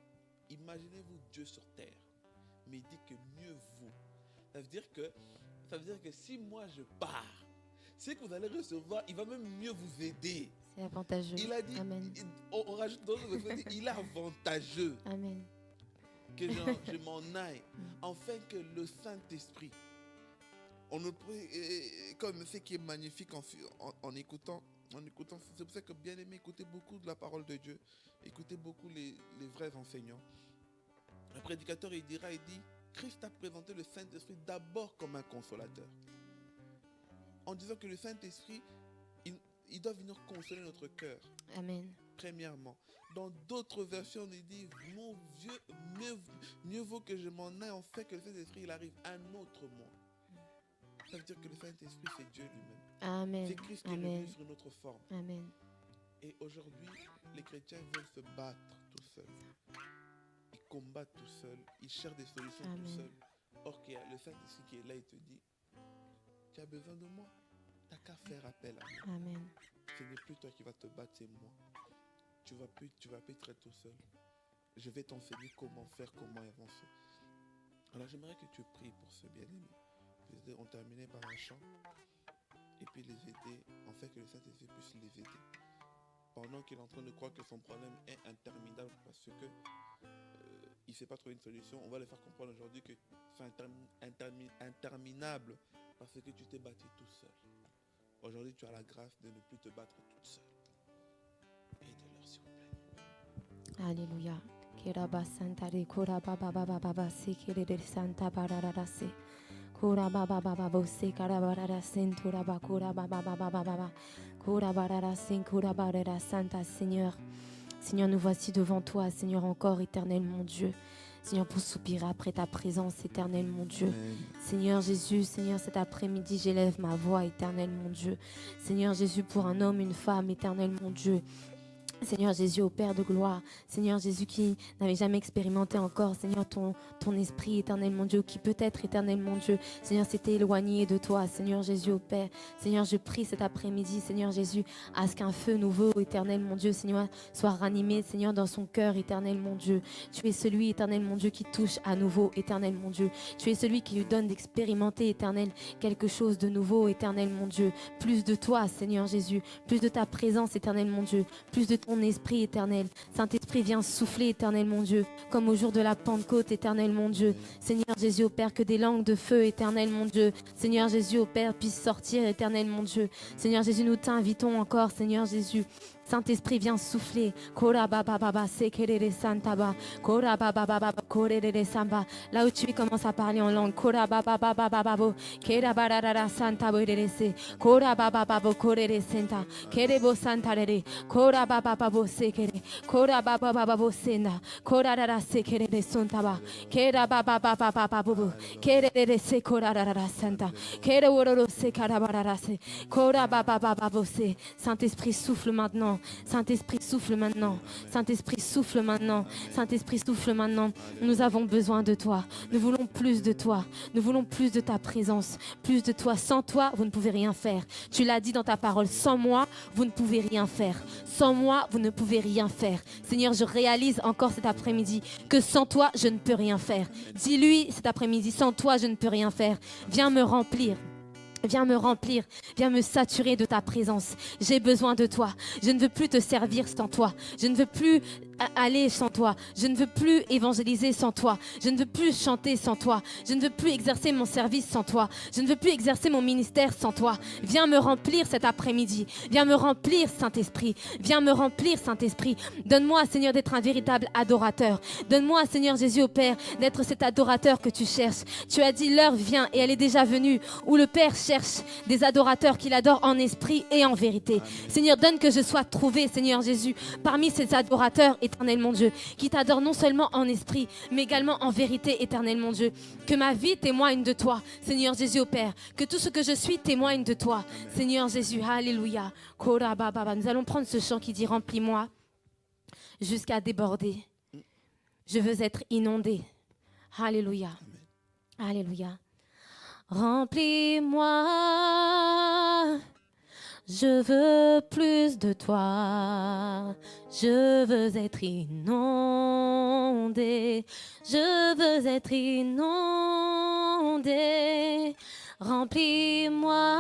Imaginez-vous Dieu sur terre, mais il dit que mieux vaut. Ça veut dire que si moi je pars, c'est que vous allez recevoir, il va même mieux vous aider. C'est avantageux. Il a dit, amen. On rajoute dans le verset, il est avantageux. Amen. Que je m'en aille, afin que le Saint-Esprit, comme ce qui est magnifique en écoutant, c'est pour ça que bien aimé, écoutez beaucoup de la parole de Dieu, écoutez beaucoup les vrais enseignants. Le prédicateur, il dit, Christ a présenté le Saint-Esprit d'abord comme un consolateur. En disant que le Saint-Esprit, il doit venir consoler notre cœur. Amen. Premièrement. Dans d'autres versions, il dit, mon Dieu, mieux vaut que je m'en aille, en fait que le Saint-Esprit, il arrive un autre mois. Ça veut dire que le Saint-Esprit, c'est Dieu lui-même. Amen. C'est Christ qui est venu sur notre forme. Amen. Et aujourd'hui, les chrétiens veulent se battre tout seuls. Ils combattent tout seuls. Ils cherchent des solutions tout seuls. Or, qu'il y a le Saint-Esprit qui est là, il te dit, tu as besoin de moi. Tu n'as qu'à faire appel à moi. Amen. Ce n'est plus toi qui vas te battre, c'est moi. tu vas plus être tout seul. Je vais t'enseigner comment faire, comment avancer. Alors j'aimerais que tu pries pour ce bien-aimé. On terminait par un chant. Et puis les aider, en fait que le Saint-Esprit puisse les aider. Pendant qu'il est en train de croire que son problème est interminable parce que il ne sait pas trouver une solution, on va le faire comprendre aujourd'hui que c'est interminable parce que tu t'es battu tout seul. Aujourd'hui, tu as la grâce de ne plus te battre toute seule. Aide-leur, s'il vous plaît. Alléluia. Keraba Santa de Kora Baba Baba Baba Sekere de Santa Bararase. Kora Baba Baba Bose Karabarara Sentura Bakura Baba Baba Baba. Kora Barara Senkura Barara Santa Seigneur. Seigneur, nous voici devant toi, Seigneur, encore éternel mon Dieu. Seigneur, pour soupirer après ta présence, éternel mon Dieu. Amen. Seigneur Jésus, Seigneur, cet après-midi, j'élève ma voix, éternel mon Dieu. Seigneur Jésus, pour un homme, une femme, éternel mon Dieu. Seigneur Jésus, au Père de gloire, Seigneur Jésus qui n'avait jamais expérimenté encore, Seigneur, ton esprit éternel mon Dieu, qui peut-être éternel mon Dieu, Seigneur, s'était éloigné de toi, Seigneur Jésus, au Père. Seigneur, je prie cet après-midi, Seigneur Jésus, à ce qu'un feu nouveau, éternel mon Dieu, Seigneur, soit ranimé, Seigneur, dans son cœur, éternel mon Dieu. Tu es celui, éternel mon Dieu, qui touche à nouveau, éternel mon Dieu. Tu es celui qui lui donne d'expérimenter, éternel, quelque chose de nouveau, éternel mon Dieu. Plus de toi, Seigneur Jésus, plus de ta présence, éternel mon Dieu, plus de ton esprit éternel. Saint-Esprit, viens souffler, éternel mon Dieu, comme au jour de la Pentecôte, éternel mon Dieu. Seigneur Jésus, au Père, que des langues de feu, éternel mon Dieu. Seigneur Jésus, au Père, puissent sortir, éternel mon Dieu. Seigneur Jésus, nous t'invitons encore, Seigneur Jésus. Saint-Esprit, viens souffler. Kora baba baba sekerere santaba. Kora baba baba korere samba. Là où tu es, commence à parler en langue. Kora baba baba baba. Kera barara santa borerese. Kora baba baba korere senta. Kerebo santarere. Kora baba baba sekere. Kora baba baba senda. Kora rara sekere sontaba. Kera baba baba baba. Kerere se kora rara santa. Kere wororo se karabarara se. Kora baba baba se. Saint-Esprit, souffle maintenant. Saint-Esprit, souffle maintenant. Saint-Esprit, souffle maintenant. Saint-Esprit, souffle maintenant. Nous avons besoin de toi. Nous voulons plus de toi. Nous voulons plus de ta présence. Plus de toi. Sans toi, vous ne pouvez rien faire. Tu l'as dit dans ta parole. Sans moi, vous ne pouvez rien faire. Sans moi, vous ne pouvez rien faire. Seigneur, je réalise encore cet après-midi que sans toi, je ne peux rien faire. Dis-lui cet après-midi, sans toi, je ne peux rien faire. Viens me remplir. Viens me remplir, viens me saturer de ta présence. J'ai besoin de toi. Je ne veux plus te servir sans toi. Je ne veux plus aller sans toi. Je ne veux plus évangéliser sans toi. Je ne veux plus chanter sans toi. Je ne veux plus exercer mon service sans toi. Je ne veux plus exercer mon ministère sans toi. Viens me remplir cet après-midi. Viens me remplir, Saint-Esprit. Viens me remplir, Saint-Esprit. Donne-moi, Seigneur, d'être un véritable adorateur. Donne-moi, Seigneur Jésus, au Père, d'être cet adorateur que tu cherches. Tu as dit, l'heure vient et elle est déjà venue, où le Père cherche des adorateurs qui l'adorent en esprit et en vérité. Seigneur, donne que je sois trouvé, Seigneur Jésus, parmi ces adorateurs, éternel mon Dieu, qui t'adorent non seulement en esprit, mais également en vérité, éternel mon Dieu. Que ma vie témoigne de toi, Seigneur Jésus, au Père. Que tout ce que je suis témoigne de toi, Seigneur Jésus. Alléluia. Nous allons prendre ce chant qui dit « Remplis-moi jusqu'à déborder. Je veux être inondé. » Alléluia. Alléluia. Remplis-moi, je veux plus de toi, je veux être inondé, je veux être inondé. Remplis-moi,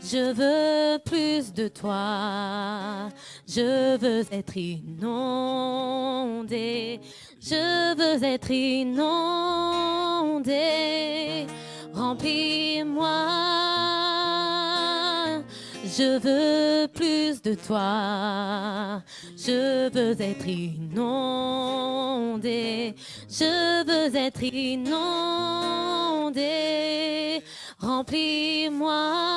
je veux plus de toi, je veux être inondé. Je veux être inondé, remplis-moi. Je veux plus de toi, je veux être inondé. Je veux être inondé, remplis-moi.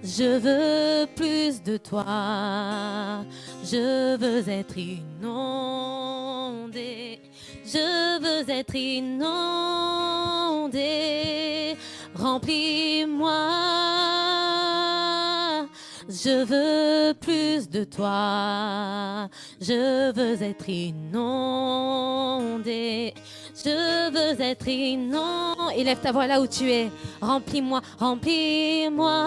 Je veux plus de toi, je veux être inondé. Je veux être inondé, remplis-moi. Je veux plus de toi, je veux être inondé. Je veux être inondé. Élève ta voix là où tu es. Remplis-moi, remplis-moi.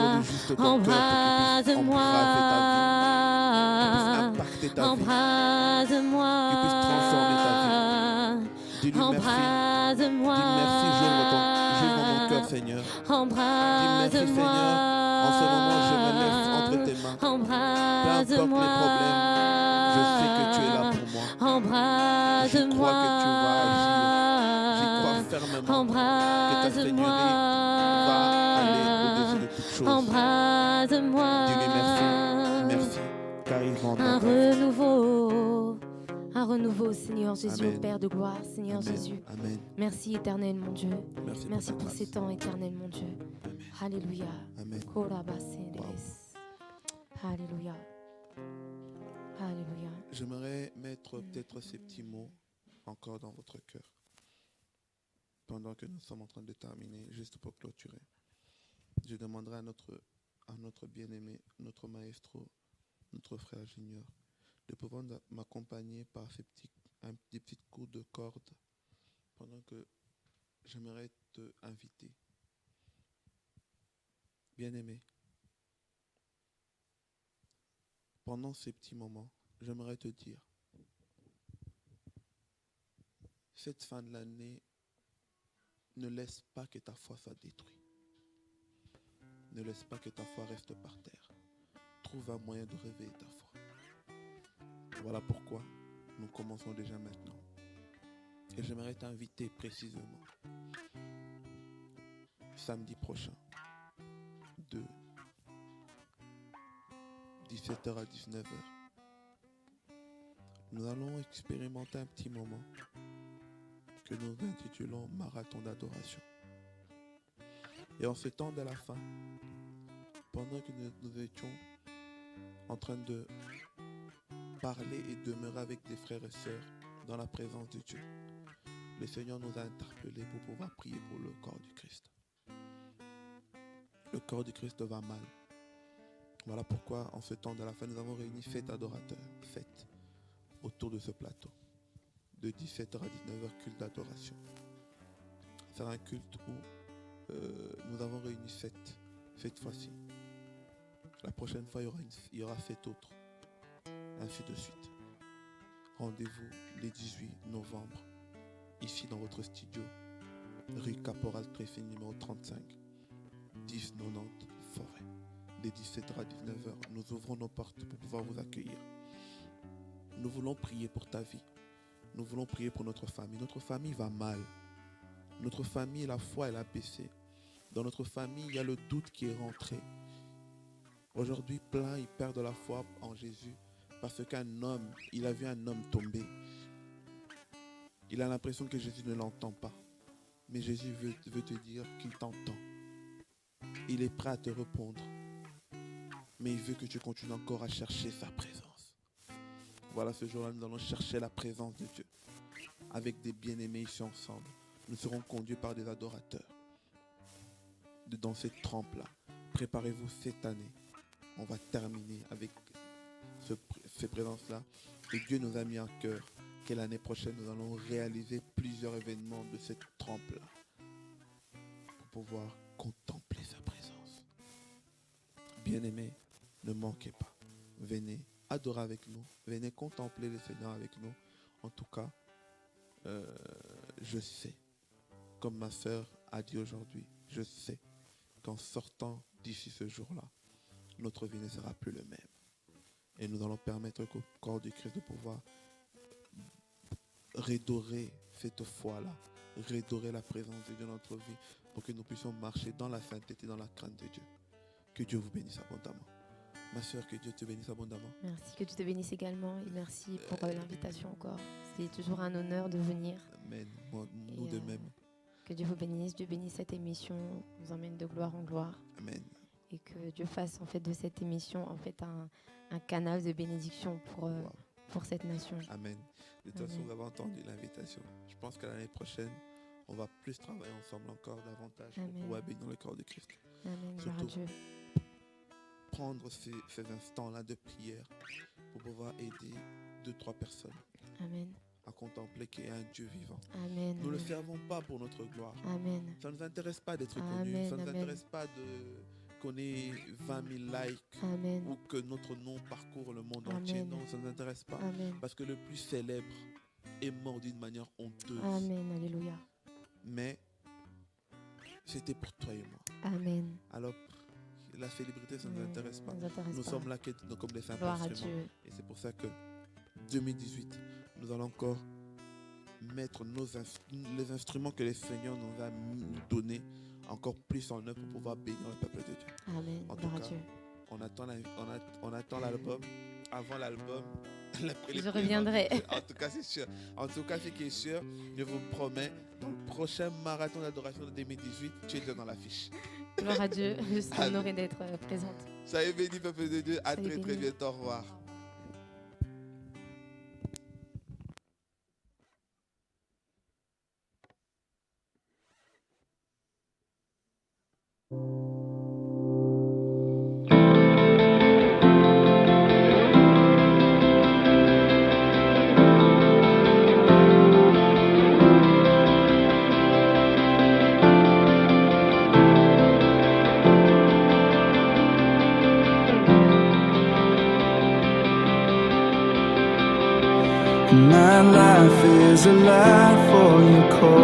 le juste docteur pour qu'il puisse embraser ta vie, qu'il puisse impacter ta vie, qu'il puisse transformer ta vie. Dis-lui merci. Dis merci, j'ouvre mon cœur, Seigneur. Dis merci, Seigneur. En ce moment, je me laisse entre tes mains. Peu importe les problèmes, je sais que tu es là pour moi. Je crois que tu vas agir. J'y crois fermement que ta seigneurie va aller au-dessus de toutes choses. Dis-lui merci, merci, car il vend Un renouveau, Seigneur Jésus, Amen. au Père de gloire, Seigneur Amen. Jésus. Amen. Merci éternel, mon Dieu. Merci ta pour grâce. ces temps, éternel, mon Dieu. Amen. Alléluia. Amen. Alléluia. Alléluia. J'aimerais mettre peut-être ces petits mots encore dans votre cœur pendant que nous sommes en train de terminer, juste pour clôturer. Je demanderai à notre bien-aimé, notre maestro, notre frère Junior, de pouvoir m'accompagner par des petits coups de corde pendant que j'aimerais te inviter. Bien-aimé, pendant ces petits moments, j'aimerais te dire, cette fin de l'année, ne laisse pas que ta foi soit détruite. Ne laisse pas que ta foi reste par terre. Trouve un moyen de réveiller ta foi. Voilà pourquoi nous commençons déjà maintenant. Et j'aimerais t'inviter précisément samedi prochain de 17h à 19h. Nous allons expérimenter un petit moment que nous intitulons Marathon d'adoration. Et en ce temps de la fin, pendant que nous étions en train de parler et demeurer avec des frères et sœurs dans la présence de Dieu, le Seigneur nous a interpellés pour pouvoir prier pour le corps du Christ. Le corps du Christ va mal. Voilà pourquoi en ce temps de la fin, nous avons réuni 7 adorateurs, 7, autour de ce plateau. De 17h à 19h, culte d'adoration. C'est un culte où nous avons réuni 7 cette fois-ci. La prochaine fois, il y aura 7 autres. Ainsi de suite. Rendez-vous le 18 novembre, ici dans votre studio, rue Caporal Treffin, numéro 35, 1090 Forêt. De 17h à 19h, nous ouvrons nos portes pour pouvoir vous accueillir. Nous voulons prier pour ta vie. Nous voulons prier pour notre famille. Notre famille va mal. Notre famille, la foi, elle a baissé. Dans notre famille, il y a le doute qui est rentré. Aujourd'hui, plein, ils perdent la foi en Jésus parce qu'un homme, il a vu un homme tomber. Il a l'impression que Jésus ne l'entend pas. Mais Jésus veut te dire qu'il t'entend. Il est prêt à te répondre. Mais il veut que tu continues encore à chercher sa présence. Voilà, ce jour-là, nous allons chercher la présence de Dieu. Avec des bien-aimés ici ensemble. Nous serons conduits par des adorateurs. Dans cette trempe-là. Préparez-vous cette année. On va terminer avec ces présences-là. Et Dieu nous a mis en cœur que l'année prochaine, nous allons réaliser plusieurs événements de cette trempe-là. Pour pouvoir contempler sa présence. Bien-aimés, ne manquez pas. Venez adorer avec nous. Venez contempler le Seigneur avec nous. En tout cas, je sais, comme ma sœur a dit aujourd'hui, je sais qu'en sortant d'ici ce jour-là, notre vie ne sera plus le même. Et nous allons permettre au corps du Christ de pouvoir redorer cette foi-là, redorer la présence de Dieu dans notre vie pour que nous puissions marcher dans la sainteté, dans la crainte de Dieu. Que Dieu vous bénisse abondamment. Ma sœur, que Dieu te bénisse abondamment. Merci, que Dieu te bénisse également et merci pour l'invitation encore. C'est toujours un honneur de venir. Amen. Nous de même. Que Dieu vous bénisse, Dieu bénisse cette émission, nous emmène de gloire en gloire. Amen. Et que Dieu fasse en fait de cette émission en fait un canal de bénédiction pour cette nation. Amen. De toute façon, vous avez entendu l'invitation. Je pense qu'à l'année prochaine, on va plus travailler ensemble encore davantage pour pouvoir bénir le corps de Christ. Amen. Surtout, Dieu. Prendre ces instants-là de prière pour pouvoir aider 2-3 personnes. Amen. À contempler qu'il y a un Dieu vivant. Amen. Nous ne le servons pas pour notre gloire. Amen. Ça ne nous intéresse pas d'être connus. Ça ne nous intéresse pas qu'on ait 20 000 likes Amen. ou que notre nom parcourt le monde Amen. entier. Non, ça ne nous intéresse pas. Amen. Parce que le plus célèbre est mort d'une manière honteuse. Amen. Alléluia. Mais c'était pour toi et moi. Amen. Alors, la célébrité, ça ne nous intéresse pas. Ça nous intéresse Nous pas. sommes là comme des simples Gloire à instruments. Dieu. Et c'est pour ça que 2018, nous allons encore mettre les instruments que le Seigneur nous a donnés encore plus en œuvre pour pouvoir bénir le peuple de Dieu. Amen. En tout Gloire à cas, Dieu. on attend l'album. Avant l'album, Je reviendrai. En tout cas, c'est sûr. En tout cas, ce qui est sûr, je vous promets, dans le prochain marathon d'adoration de 2018, tu es déjà dans l'affiche. Gloire à Dieu. Je suis honorée d'être présente. Soyez bénis, peuple de Dieu. À Soyez très très bénis. bientôt. Au revoir. My life is a life for your call.